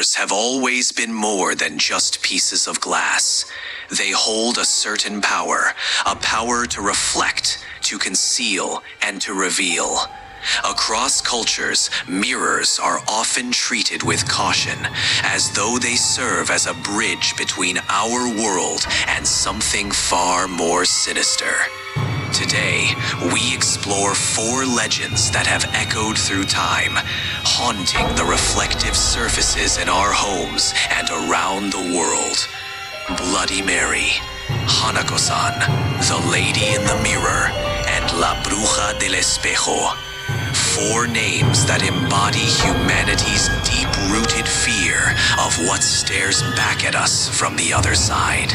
mirrors have always been more than just pieces of glass. They hold a certain power, a power to reflect, to conceal, and to reveal. Across cultures, mirrors are often treated with caution, as though they serve as a bridge between our world and something far more sinister. Today, we explore 4 legends that have echoed through time, haunting the reflective surfaces in our homes and around the world. Bloody Mary, Hanako-san, the Lady in the Mirror, and La Bruja de Espejo. 4 names that embody humanity's deep-rooted fear of what stares back at us from the other side.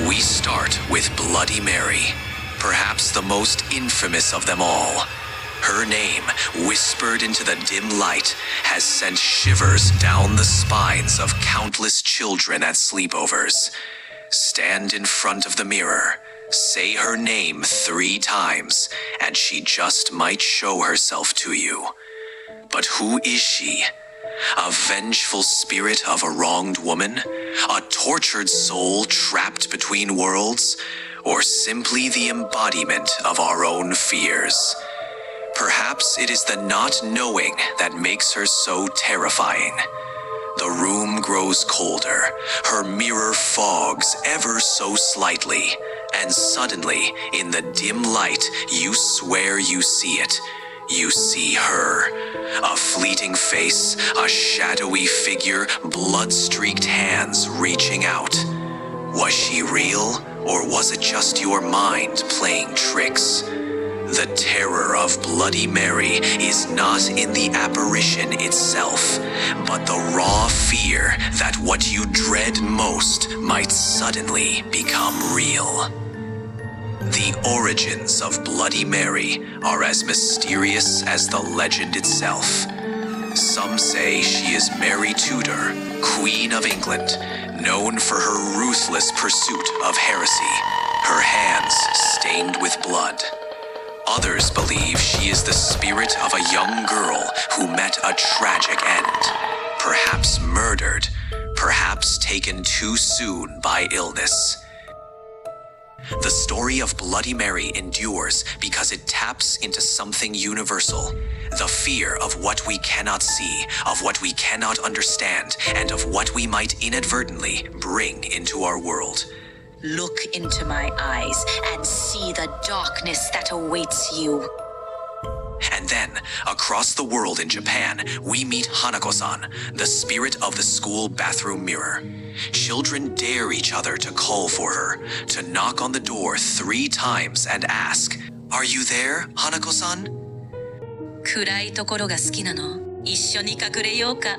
We start with Bloody Mary, perhaps the most infamous of them all. Her name, whispered into the dim light, has sent shivers down the spines of countless children at sleepovers. Stand in front of the mirror, say her name 3 times, and she just might show herself to you. But who is she? A vengeful spirit of a wronged woman? A tortured soul trapped between worlds? Or simply the embodiment of our own fears? Perhaps it is the not knowing that makes her so terrifying. The room grows colder, her mirror fogs ever so slightly, and suddenly, in the dim light, you swear you see it. You see her. A fleeting face, a shadowy figure, blood-streaked hands reaching out. Was she real, or was it just your mind playing tricks? The terror of Bloody Mary is not in the apparition itself, but the raw fear that what you dread most might suddenly become real. The origins of Bloody Mary are as mysterious as the legend itself. Some say she is Mary Tudor, Queen of England, known for her ruthless pursuit of heresy, her hands stained with blood. Others believe she is the spirit of a young girl who met a tragic end, perhaps murdered, perhaps taken too soon by illness. The story of Bloody Mary endures because it taps into something universal, the fear of what we cannot see, of what we cannot understand, and of what we might inadvertently bring into our world. Look into my eyes and see the darkness that awaits you. And then, across the world in Japan, we meet Hanako-san, the spirit of the school bathroom mirror. Children dare each other to call for her, to knock on the door 3 times and ask, "Are you there, Hanako-san?" 暗いところが好きなの？一緒に隠れようか?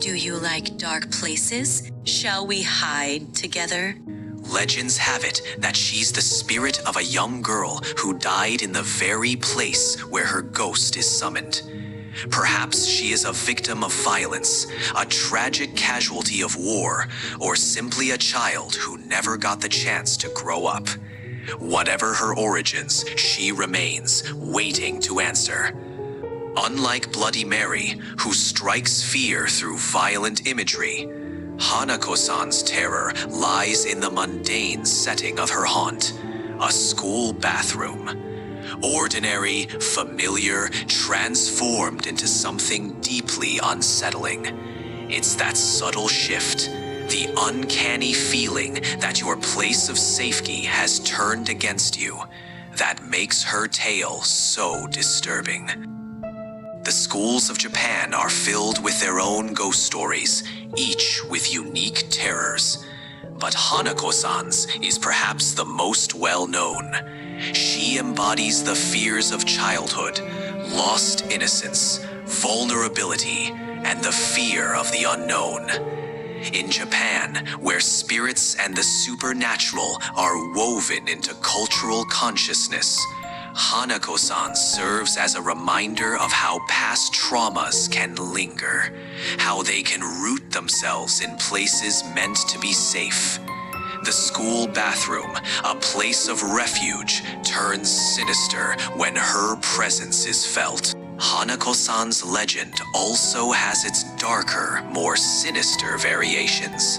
Do you like dark places? Shall we hide together? Legends have it that she's the spirit of a young girl who died in the very place where her ghost is summoned. Perhaps she is a victim of violence, a tragic casualty of war, or simply a child who never got the chance to grow up. Whatever her origins, she remains, waiting to answer. Unlike Bloody Mary, who strikes fear through violent imagery, Hanako-san's terror lies in the mundane setting of her haunt, a school bathroom. Ordinary, familiar, transformed into something deeply unsettling. It's that subtle shift, the uncanny feeling that your place of safety has turned against you, that makes her tale so disturbing. The schools of Japan are filled with their own ghost stories, each with unique terrors. But Hanako-san's is perhaps the most well-known. She embodies the fears of childhood, lost innocence, vulnerability, and the fear of the unknown. In Japan, where spirits and the supernatural are woven into cultural consciousness, Hanako-san serves as a reminder of how past traumas can linger, how they can root themselves in places meant to be safe. The school bathroom, a place of refuge, turns sinister when her presence is felt. Hanako-san's legend also has its darker, more sinister variations.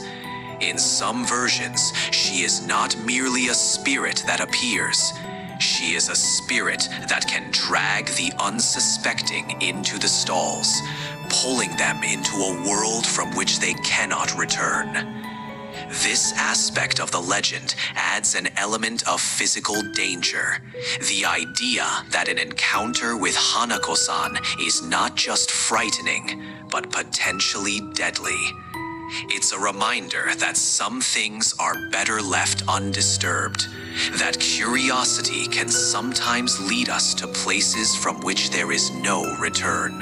In some versions, she is not merely a spirit that appears. She is a spirit that can drag the unsuspecting into the stalls, pulling them into a world from which they cannot return. This aspect of the legend adds an element of physical danger. The idea that an encounter with Hanako-san is not just frightening, but potentially deadly. It's a reminder that some things are better left undisturbed, that curiosity can sometimes lead us to places from which there is no return.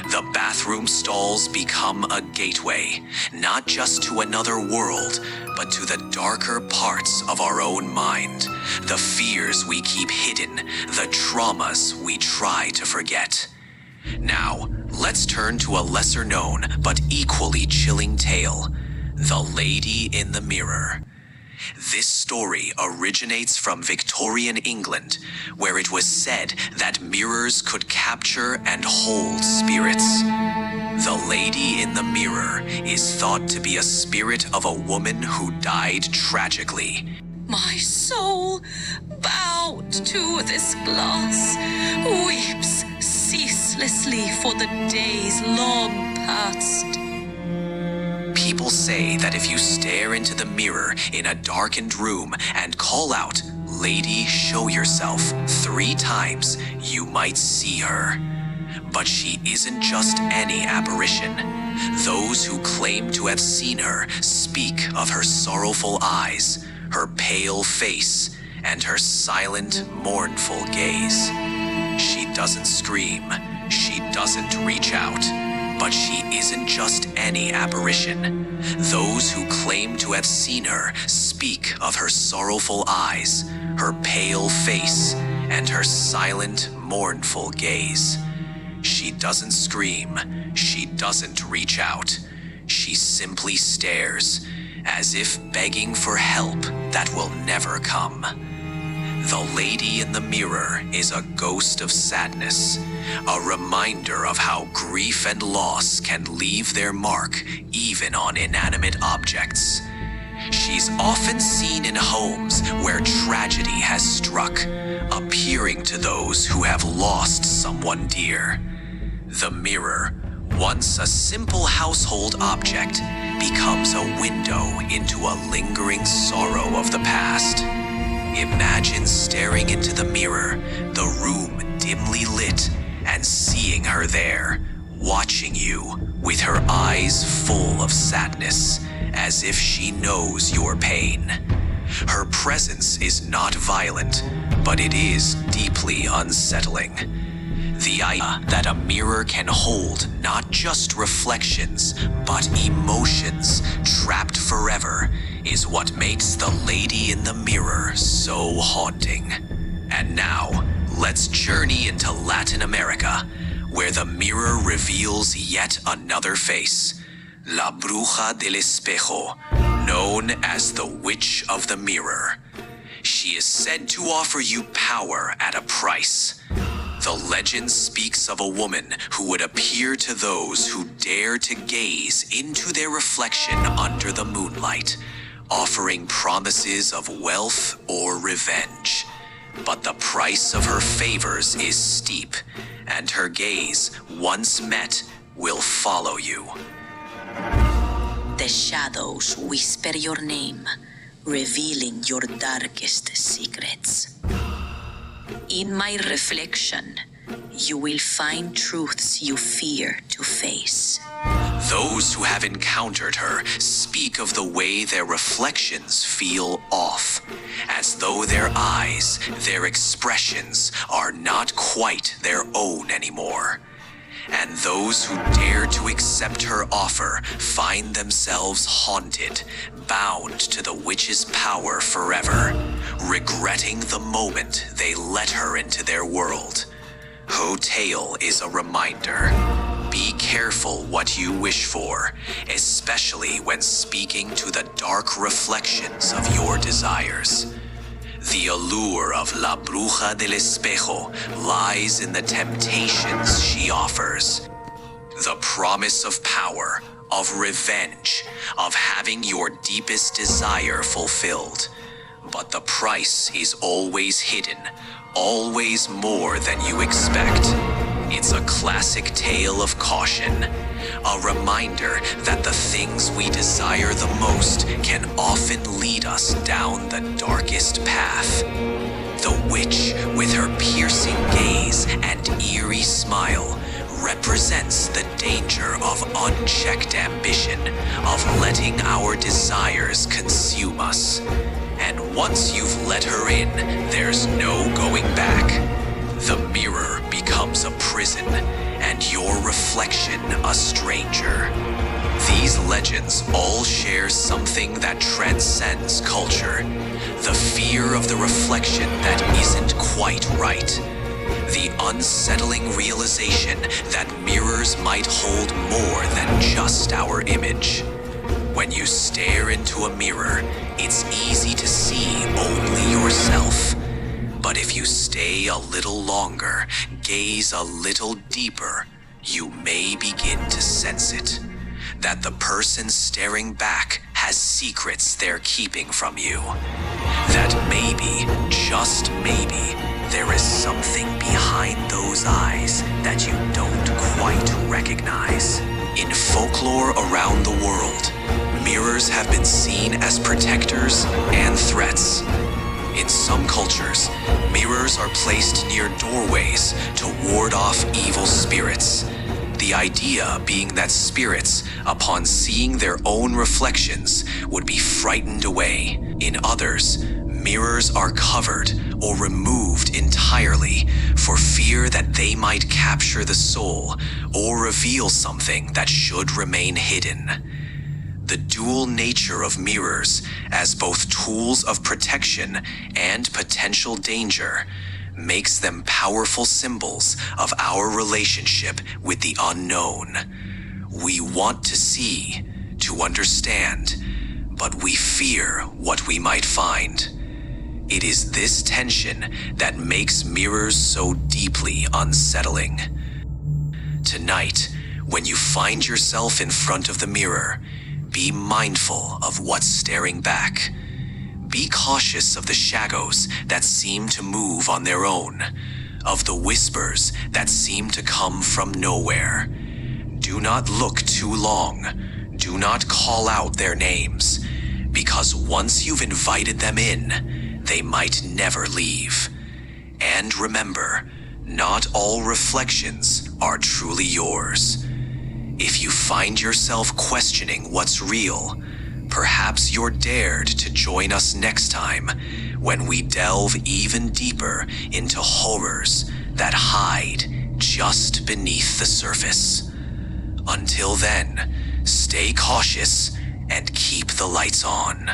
The bathroom stalls become a gateway, not just to another world, but to the darker parts of our own mind, the fears we keep hidden, the traumas we try to forget. Now, let's turn to a lesser-known but equally chilling tale, The Lady in the Mirror. This story originates from Victorian England, where it was said that mirrors could capture and hold spirits. The Lady in the Mirror is thought to be a spirit of a woman who died tragically. My soul, bowed to this glass, weeps ceaselessly for the days long past. People say that if you stare into the mirror in a darkened room and call out, "Lady, show yourself," 3 times, you might see her. But she isn't just any apparition. Those who claim to have seen her speak of her sorrowful eyes, her pale face, and her silent, mournful gaze. She doesn't scream, she doesn't reach out, but she isn't just any apparition. Those who claim to have seen her speak of her sorrowful eyes, her pale face, and her silent, mournful gaze. She doesn't scream, she doesn't reach out. She simply stares, as if begging for help that will never come. The Lady in the Mirror is a ghost of sadness, a reminder of how grief and loss can leave their mark even on inanimate objects. She's often seen in homes where tragedy has struck, appearing to those who have lost someone dear. The mirror, once a simple household object, becomes a window into a lingering sorrow of the past. Imagine staring into the mirror, the room dimly lit, and seeing her there, watching you, with her eyes full of sadness, as if she knows your pain. Her presence is not violent, but it is deeply unsettling. The idea that a mirror can hold not just reflections, but emotions trapped forever is what makes The Lady in the Mirror so haunting. And now, let's journey into Latin America, where the mirror reveals yet another face, La Bruja de Espejo, known as the Witch of the Mirror. She is said to offer you power at a price. The legend speaks of a woman who would appear to those who dare to gaze into their reflection under the moonlight, offering promises of wealth or revenge. But the price of her favors is steep, and her gaze, once met, will follow you. The shadows whisper your name, revealing your darkest secrets. In my reflection, you will find truths you fear to face. Those who have encountered her speak of the way their reflections feel off, as though their eyes, their expressions, are not quite their own anymore. And those who dare to accept her offer find themselves haunted, bound to the witch's power forever, regretting the moment they let her into their world. Her tale is a reminder. Be careful what you wish for, especially when speaking to the dark reflections of your desires. The allure of La Bruja de Espejo lies in the temptations she offers. The promise of power, of revenge, of having your deepest desire fulfilled. But the price is always hidden, always more than you expect. It's a classic tale of caution, a reminder that the things we desire the most can often lead us down the darkest path. The witch, with her piercing gaze and eerie smile, represents the danger of unchecked ambition, of letting our desires consume us. And once you've let her in, there's no going back. The mirror becomes a prison, and your reflection a stranger. These legends all share something that transcends culture. The fear of the reflection that isn't quite right. The unsettling realization that mirrors might hold more than just our image. When you stare into a mirror, it's easy to see only yourself. But if you stay a little longer, gaze a little deeper, you may begin to sense it. That the person staring back has secrets they're keeping from you. That maybe, just maybe, there is something behind those eyes that you don't quite recognize. In folklore around the world, mirrors have been seen as protectors and threats. In some cultures, mirrors are placed near doorways to ward off evil spirits. The idea being that spirits, upon seeing their own reflections, would be frightened away. In others, mirrors are covered or removed entirely for fear that they might capture the soul or reveal something that should remain hidden. The dual nature of mirrors as both tools of protection and potential danger makes them powerful symbols of our relationship with the unknown. We want to see, to understand, but we fear what we might find. It is this tension that makes mirrors so deeply unsettling. Tonight, when you find yourself in front of the mirror, be mindful of what's staring back. Be cautious of the shadows that seem to move on their own, of the whispers that seem to come from nowhere. Do not look too long. Do not call out their names, because once you've invited them in, they might never leave. And remember, not all reflections are truly yours. If you find yourself questioning what's real, perhaps you're dared to join us next time when we delve even deeper into horrors that hide just beneath the surface. Until then, stay cautious and keep the lights on.